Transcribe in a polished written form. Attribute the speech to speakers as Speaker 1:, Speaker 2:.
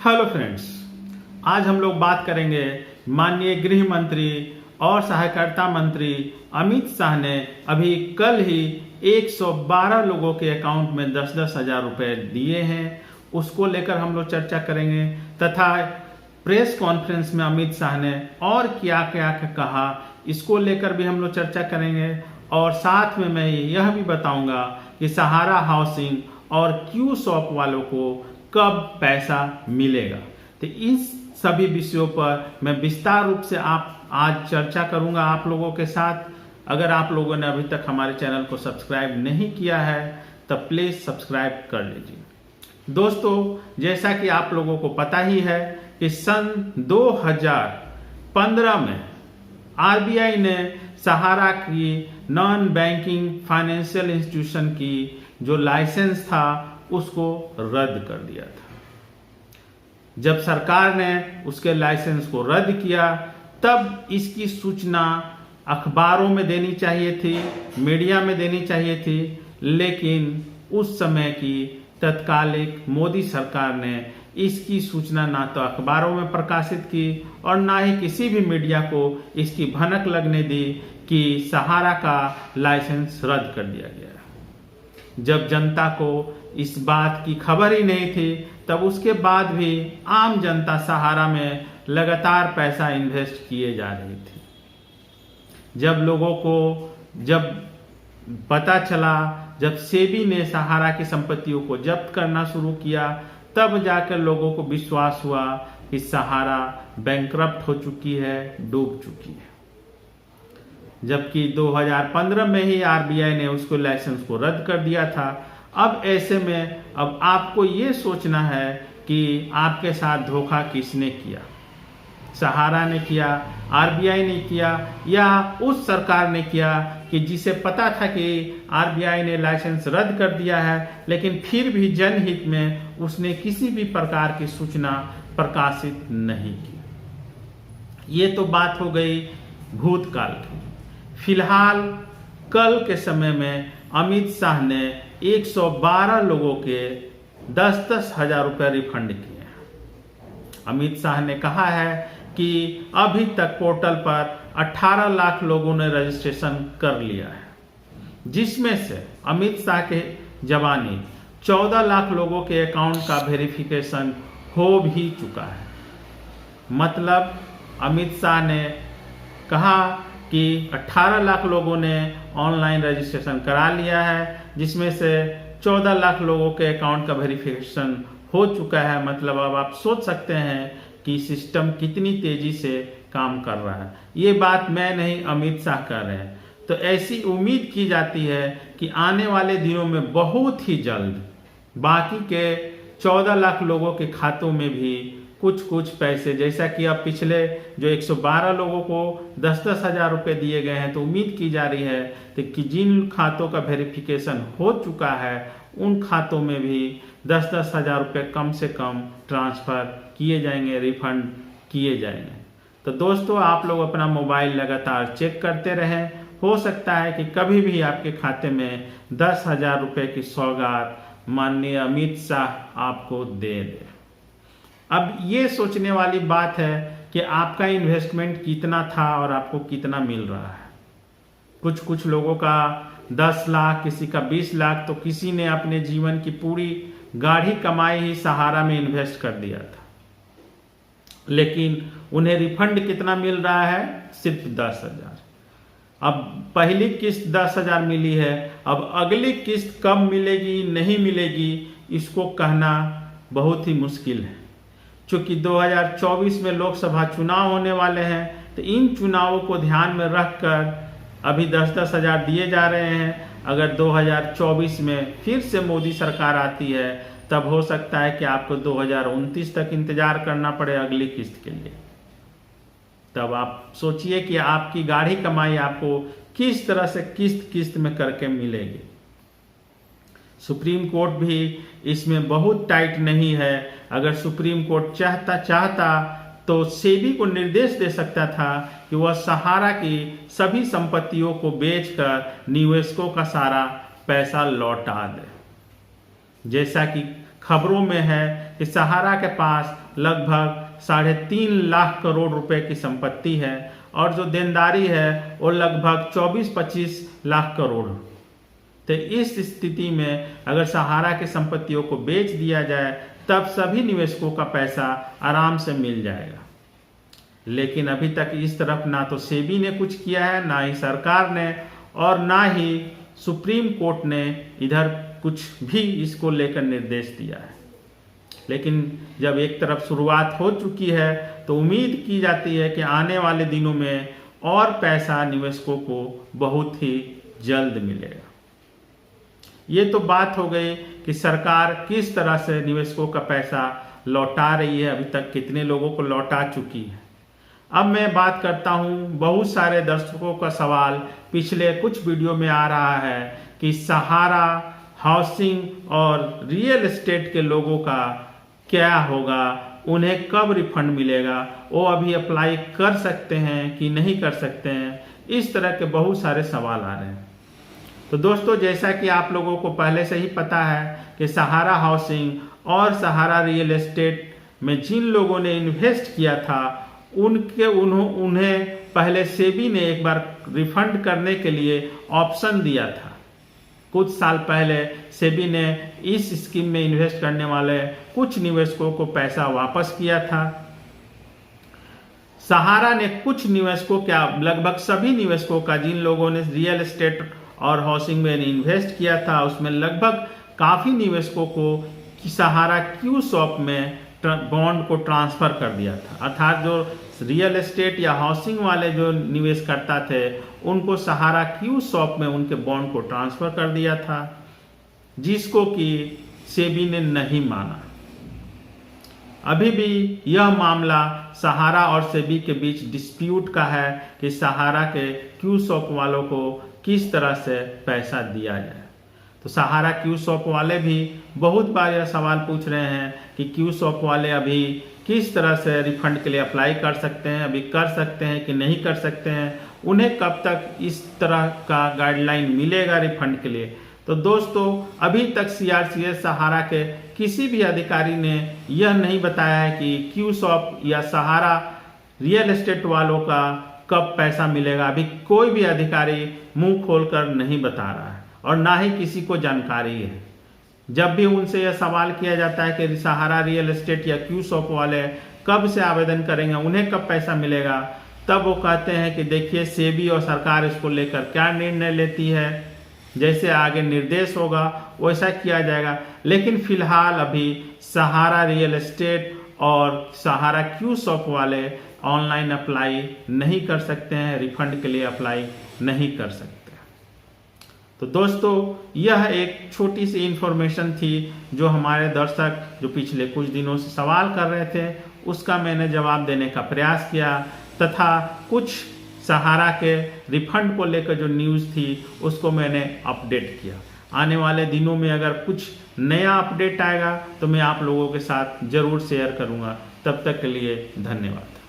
Speaker 1: Hello friends, आज हम लोग बात करेंगे माननीय गृह मंत्री और सहकारिता मंत्री अमित शाह ने अभी कल ही 112 लोगों के अकाउंट में 10-10 हजार रुपए दिए हैं। उसको लेकर हम लोग चर्चा करेंगे तथा प्रेस कॉन्फ्रेंस में अमित शाह ने और क्या क्या कहा, इसको लेकर भी हम लोग चर्चा करेंगे। और साथ में मैं यह भी बताऊंगा कि सहारा हाउसिंग और क्यू शॉप वालों को कब पैसा मिलेगा। तो इस सभी विषयों पर मैं विस्तार रूप से आज चर्चा करूंगा आप लोगों के साथ। अगर आप लोगों ने अभी तक हमारे चैनल को सब्सक्राइब नहीं किया है तो प्लीज सब्सक्राइब कर लीजिए। दोस्तों, जैसा कि आप लोगों को पता ही है कि सन 2015 में आरबीआई ने सहारा की नॉन बैंकिंग फाइनेंशियल इंस्टीट्यूशन की जो लाइसेंस था उसको रद्द कर दिया था। जब सरकार ने उसके लाइसेंस को रद्द किया तब इसकी सूचना अखबारों में देनी चाहिए थी, मीडिया में देनी चाहिए थी, लेकिन उस समय की तत्कालिक मोदी सरकार ने इसकी सूचना ना तो अखबारों में प्रकाशित की और ना ही किसी भी मीडिया को इसकी भनक लगने दी कि सहारा का लाइसेंस रद्द कर दिया गया। जब जनता को इस बात की खबर ही नहीं थी तब उसके बाद भी आम जनता सहारा में लगातार पैसा इन्वेस्ट किए जा रही थी। जब लोगों को जब पता चला, जब सेबी ने सहारा की संपत्तियों को जब्त करना शुरू किया, तब जाकर लोगों को विश्वास हुआ कि सहारा बैंकरप्ट हो चुकी है, डूब चुकी है। जबकि 2015 में ही आरबीआई ने उसको लाइसेंस को रद्द कर दिया था। अब ऐसे में अब आपको ये सोचना है कि आपके साथ धोखा किसने किया, सहारा ने किया, आरबीआई ने किया या उस सरकार ने किया कि जिसे पता था कि आरबीआई ने लाइसेंस रद्द कर दिया है लेकिन फिर भी जनहित में उसने किसी भी प्रकार की सूचना प्रकाशित नहीं की। ये तो बात हो गई भूतकाल की। फिलहाल कल के समय में अमित शाह ने 112 लोगों के 10-10 हजार रुपए रिफंड किए हैं। अमित शाह ने कहा है कि अभी तक पोर्टल पर 18 लाख लोगों ने रजिस्ट्रेशन कर लिया है, जिसमें से अमित शाह के जवानी 14 लाख लोगों के अकाउंट का वेरिफिकेशन हो भी चुका है। मतलब अमित शाह ने कहा कि 18 लाख लोगों ने ऑनलाइन रजिस्ट्रेशन करा लिया है, जिसमें से 14 लाख लोगों के अकाउंट का वेरिफिकेशन हो चुका है। मतलब अब आप सोच सकते हैं कि सिस्टम कितनी तेजी से काम कर रहा है। ये बात मैं नहीं, अमित शाह कर रहे हैं। तो ऐसी उम्मीद की जाती है कि आने वाले दिनों में बहुत ही जल्द बाकी के 14 लाख लोगों के खातों में भी कुछ पैसे, जैसा कि अब पिछले जो 112 लोगों को 10-10 हजार रुपए दिए गए हैं, तो उम्मीद की जा रही है कि जिन खातों का वेरिफिकेशन हो चुका है उन खातों में भी 10-10 हजार रुपए कम से कम ट्रांसफर किए जाएंगे, रिफंड किए जाएंगे। तो दोस्तों, आप लोग अपना मोबाइल लगातार चेक करते रहें। हो सकता है कि कभी भी आपके खाते में 10 हजार रुपए की सौगात माननीय अमित शाह आपको दे दे। अब ये सोचने वाली बात है कि आपका इन्वेस्टमेंट कितना था और आपको कितना मिल रहा है। कुछ लोगों का 10 लाख, किसी का 20 लाख, तो किसी ने अपने जीवन की पूरी गाढ़ी कमाई ही सहारा में इन्वेस्ट कर दिया था, लेकिन उन्हें रिफंड कितना मिल रहा है? सिर्फ 10 हजार। अब पहली किस्त 10 हजार मिली है, अब अगली किस्त कब मिलेगी नहीं मिलेगी इसको कहना बहुत ही मुश्किल है। चूंकि 2024 में लोकसभा चुनाव होने वाले हैं, तो इन चुनावों को ध्यान में रखकर अभी 10-10 हजार दिए जा रहे हैं। अगर 2024 में फिर से मोदी सरकार आती है तब हो सकता है कि आपको 2029 तक इंतजार करना पड़े अगली किस्त के लिए। तब आप सोचिए कि आपकी गाढ़ी कमाई आपको किस तरह से किस्त में करके मिलेगी। सुप्रीम कोर्ट भी इसमें बहुत टाइट नहीं है। अगर सुप्रीम कोर्ट चाहता तो सेबी को निर्देश दे सकता था कि वह सहारा की सभी संपत्तियों को बेचकर निवेशकों का सारा पैसा लौटा दे। जैसा कि खबरों में है कि सहारा के पास लगभग 3.5 लाख करोड़ रुपए की संपत्ति है और जो देनदारी है वो लगभग 24-25 लाख करोड़। तो इस स्थिति में अगर सहारा की संपत्तियों को बेच दिया जाए तब सभी निवेशकों का पैसा आराम से मिल जाएगा। लेकिन अभी तक इस तरफ ना तो सेबी ने कुछ किया है, ना ही सरकार ने, और ना ही सुप्रीम कोर्ट ने इधर कुछ भी इसको लेकर निर्देश दिया है। लेकिन जब एक तरफ शुरुआत हो चुकी है तो उम्मीद की जाती है कि आने वाले दिनों में और पैसा निवेशकों को बहुत ही जल्द मिलेगा। ये तो बात हो गई कि सरकार किस तरह से निवेशकों का पैसा लौटा रही है, अभी तक कितने लोगों को लौटा चुकी है। अब मैं बात करता हूँ, बहुत सारे दर्शकों का सवाल पिछले कुछ वीडियो में आ रहा है कि सहारा हाउसिंग और रियल एस्टेट के लोगों का क्या होगा, उन्हें कब रिफंड मिलेगा, वो अभी अप्लाई कर सकते हैं कि नहीं कर सकते हैं, इस तरह के बहुत सारे सवाल आ रहे हैं। तो दोस्तों, जैसा कि आप लोगों को पहले से ही पता है कि सहारा हाउसिंग और सहारा रियल एस्टेट में जिन लोगों ने इन्वेस्ट किया था उन्हें पहले सेबी ने एक बार रिफंड करने के लिए ऑप्शन दिया था। कुछ साल पहले सेबी ने इस स्कीम में इन्वेस्ट करने वाले कुछ निवेशकों को पैसा वापस किया था। सहारा ने कुछ निवेशकों क्या लगभग सभी निवेशकों का, जिन लोगों ने रियल एस्टेट और हाउसिंग में इन्वेस्ट किया था, उसमें लगभग काफी निवेशकों को सहारा क्यू शॉप में बॉन्ड को ट्रांसफर कर दिया था। अर्थात जो रियल एस्टेट या हाउसिंग वाले जो निवेश करता थे उनको सहारा क्यू शॉप में उनके बॉन्ड को ट्रांसफर कर दिया था, जिसको कि सेबी ने नहीं माना। अभी भी यह मामला सहारा और सेबी के बीच डिस्प्यूट का है कि सहारा के क्यू शॉप वालों को किस तरह से पैसा दिया जाए। तो सहारा क्यू शॉप वाले भी बहुत बार यह सवाल पूछ रहे हैं कि क्यू शॉप वाले अभी किस तरह से रिफंड के लिए अप्लाई कर सकते हैं, अभी कर सकते हैं कि नहीं कर सकते हैं, उन्हें कब तक इस तरह का गाइडलाइन मिलेगा रिफंड के लिए। तो दोस्तों, अभी तक सीआरसीएस सहारा के किसी भी अधिकारी ने यह नहीं बताया है कि क्यू शॉप या सहारा रियल एस्टेट वालों का कब पैसा मिलेगा। अभी कोई भी अधिकारी मुंह खोलकर नहीं बता रहा है और ना ही किसी को जानकारी है। जब भी उनसे यह सवाल किया जाता है कि सहारा रियल एस्टेट या क्यू शॉप वाले कब से आवेदन करेंगे, उन्हें कब पैसा मिलेगा, तब वो कहते हैं कि देखिए सेबी और सरकार इसको लेकर क्या निर्णय लेती है, जैसे आगे निर्देश होगा वैसा किया जाएगा। लेकिन फिलहाल अभी सहारा रियल एस्टेट और सहारा क्यू शॉप वाले ऑनलाइन अप्लाई नहीं कर सकते हैं, रिफंड के लिए अप्लाई नहीं कर सकते। तो दोस्तों, यह एक छोटी सी इंफॉर्मेशन थी जो हमारे दर्शक जो पिछले कुछ दिनों से सवाल कर रहे थे उसका मैंने जवाब देने का प्रयास किया, तथा कुछ सहारा के रिफंड को लेकर जो न्यूज़ थी उसको मैंने अपडेट किया। आने वाले दिनों में अगर कुछ नया अपडेट आएगा तो मैं आप लोगों के साथ जरूर शेयर करूंगा। तब तक के लिए धन्यवाद।